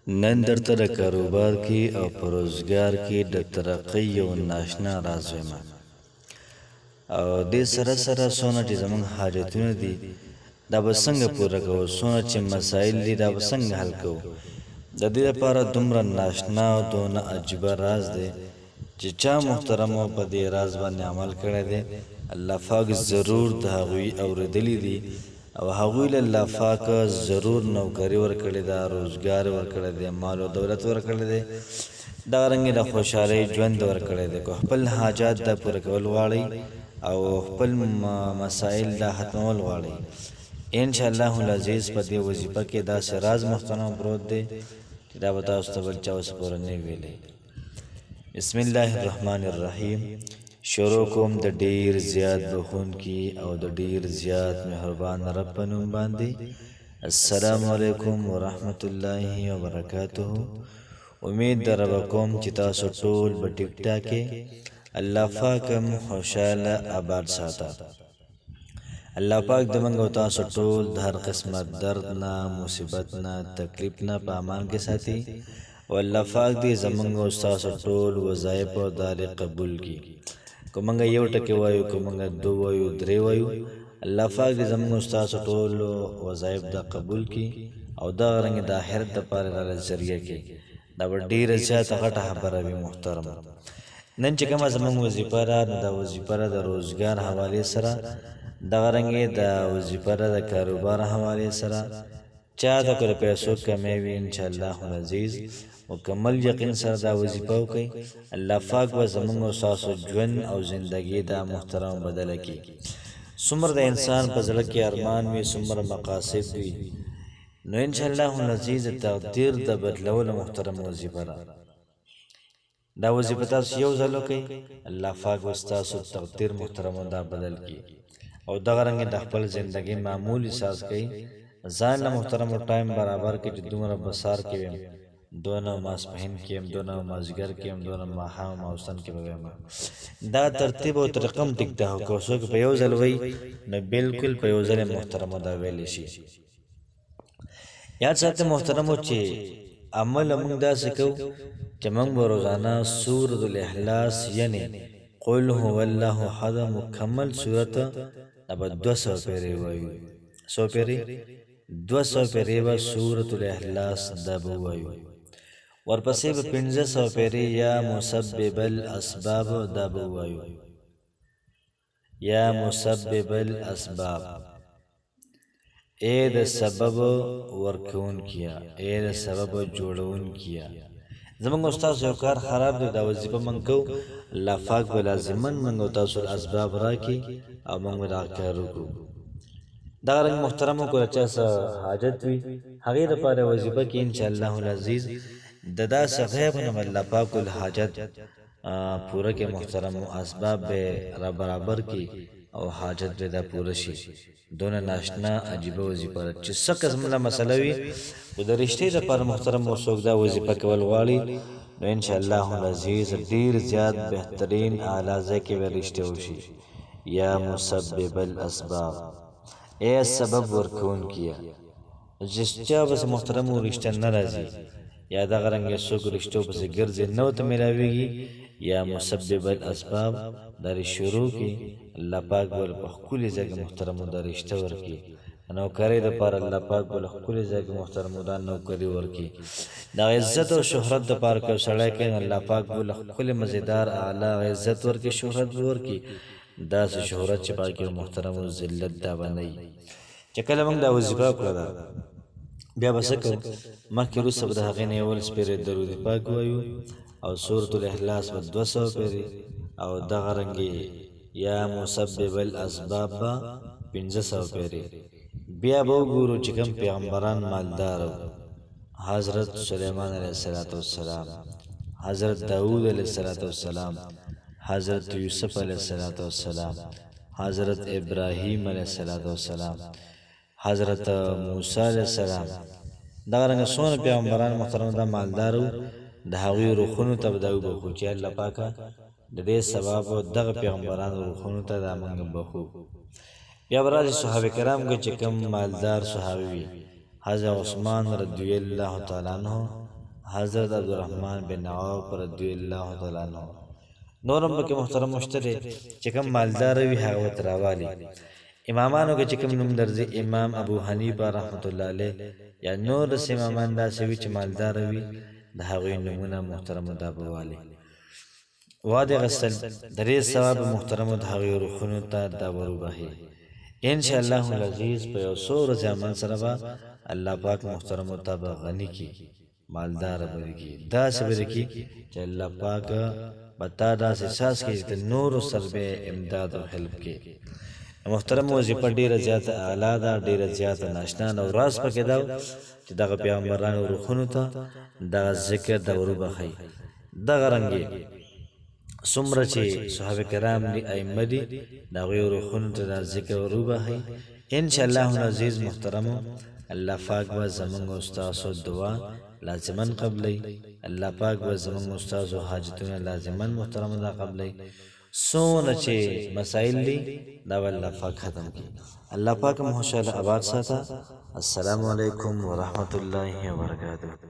نن درته د کاروبار کې او په روزګار کې د ترقۍ یو ناشنا راز وایم او دې سره سره څونه چې زموږ حاجتونه دي دا به څنګه پوره کوو، څونه چې مسایل دي دا به څنګه حل کوو. د دې لپاره دومره ناشنا او دونه عجیبه راز دی چې چا محترمو په دې راز باندې عمل کړی دی. الله پاک ضرور د هغوی اورېدلی دي او هغوی له الله پاک ضرور نوکري ورکړې ده، روزګار ورکړی دی، مال او دولت ورکړی دی، دغرنګې د خوشحالۍ ژوند ورکړی دی. که خپل حاجات د پوره کول غواړئ او خپل مسایل د ختمول غواړئ، انشاءالله العزیز په دې وظیفه کې داسې راز محترم پروت دی چې دا به تاسو ته بل چا اوس پوره نه ویلی. بسم الله الرحمن الرحیم. شروع کوم د ډیر زیات بخونکي او د ډیر زیات مهربان رب په نوم باندې. السلام علیکم ورحمت الله وبرکاته. امید در رب کوم چې تاسو ټول په ټیک ټاک کې الله پاک مو خوشاله آباد ساته. الله پاک د موږ او تاسو ټول د هر قسمه درد نه، مصیبت نه، تکلیف نه په امان کې ساتي او الله پاک دې زموږ او تاسو ټول وظایف او دارې قبول کړي. که موږ یو ټکی وایو، که موږ دو وایو، درې وایو، الله پاک دې زموږ او تاسو ټول وظایف دا قبول کړي او دا رنګ د آخرت لپاره را ذریعہ کړي. دا به ډېره زیاته غټه خبره وي محترم. نن چې کومه زموږ وظیفه را نو دا وظیفه را د روزګار حوالې سره، دغه رنګې د وظیفه را د کاروبار حوالې سره، چا د کله پیسو کمی وي انشاءالله العزیز مکمل یقین سره دا وظیفه وکړئ. الله پاک به زموږ او ستاسو ژوند او زندګي دا محترم بدله کړي. څومره د انسان په زړه کې ارمان وي، څومره مقاصد وي، نو انشاءالله العزیز تقدیر د بدلولو محترم وظیفه را دا وظیفه تاسو یو ځل وکړئ، الله پاک به ستاسو تقدیر محترم دا بدل کړي او دغه رنګ د خپل زندګي معمول احساس کړئ. ځان له محترم ټایم برابر کړئ چې دومره بسار کې ویم، دونه ماسپښین کې یم، دونه مازدیګر کې یم، دونه ماښام ماوستن کې به ویم. دا ترتیب او طریقه هم ټیک ده، که څوک په یو ځل وایي نو بلکل په یو ځل محترمه دا ویلی شي. یاد ساتئ محترمو چې عمل موږ داسې کوو چې موږ به روزانه سورة الاخلاص یعنی قل هو الله احد مکمل صورت دا به 200 پیرې وایو. 100 پیرې 200 پیرې به سورة الاخلاص دا به وایو. ورپسې به 1500 پیرې یا مسبب الاسباب دا به وایو. یا مسبب الاسباب، اے د سبب ورکون کیا، اے د سبب جوړون کیا. زمونږ استاد یو کار خراب دی، دا وظیفه من کو، الله پاک به لازمن من او تاسو اسباب راکړي او موږ دا کار وکړو. دا رنګ محترمو کو چا حاجت وي هغه لپاره وظیفه کې انشاءالله العزیز د داسې غیب نه الله پاک ول حاجت پوره کې محترمو اسباب به را برابر کی او حاجت به دا پوره شي. دونه ناشنا عجیبه وظیفه چې څه قسم له مسله وي او د رښتې لپاره محترم څوک دا وظیفه کول غواړي نو انشاءالله العزیز ډیر زیات بهترین اعلی ځای کې به رښتیا وشي. یا مسبب الاسباب، اے سبب ورکون کیا. جس چا بس محترم رښتیا نه راځي یا دغه رنګ څوک رښتو پسې ګرځي نو ته ملاویږي. یا مسبب الاسباب در شروع کې الله پاک ول په خپل ځای محترم دا رښتیا ورکي. نوکری د پر الله پاک ول خپل ځای محترم دا نوکری ورکي. دا عزت او شهرت د پر کو سړی کې الله پاک ول خپل مزیدار اعلی عزت ورکي، شهرت ورکي. دا شهرت چې پاک محترم او ذلت دا باندې چې کله موږ دا وظیفه کړو بیا بس کو مخکې روسه به د هغې نه یول سپیرې درود پاک وایو او سورة الاخلاص به 200 پیرې او دغه رنګې یا مسبب الاسباب به 1500 پیرې. بیا به وګورو چې کوم پیغمبران مالدار حضرت سلیمان علیه السلام، حضرت داود علیه السلام، حضرت یوسف علیه السلام، حضرت ابراهیم علیه السلام، حضرت موسی علیه السلام. دغه رنګه څونه پیغمبران محترم دا مالدارو د هغوی روحونو ته به دا وبخو چې الله پاکه د دې ثواب دغه پیغمبرانو روحونو ته دا موږ بخو. بیا به راځي صحابه کرام کې چې کوم مالدار صحابه وي، حضرت عثمان رضی الله تعالی عنہ حضرت عبدالرحمن بن عوف رضی اللہ تعالی عنہ نورم بکی محترم مشتری چکم مالدار وی هغه تراوالی امامانو کې چکم نوم درځي امام ابو حنیفه رحمت الله علیه یا نور امامان داسې وی چې مالدار وی د هغوی نمونه محترم دا بوالی واده غسل درې ثواب محترم د هغوی روحونو ته دا وروبهي ان شاء الله العزیز په یو څو ورځې عمل سره به الله پاک محترم ته به غنی کی مالدار بری دا صبر کی چې الله پاک بتا دا احساس کی چې نور سر به امداد او هلپ کی محترم وظیفه ډیره زیاته اعلی ده ډیره زیاته ناشنا او راز پکې دا چې دغه پیغمبرانو روحونو ته دا ذکر د وروبهي دغه رنګي څومره چې صحابه کرام دي ائمه دي دا غوی روحونو ته دا ذکر وروبهي ان شاء الله العزیز محترم الله پاک و زمونږ استاد دعا لازمن قبلی الله پاک و زمونږ استاد حاجتونه لازمن محترم دا قبلی سونه چې مسائل دي دا الله پاک ختم کی الله پاک مو خوشاله آباد ساته السلام علیکم ورحمت الله وبرکاته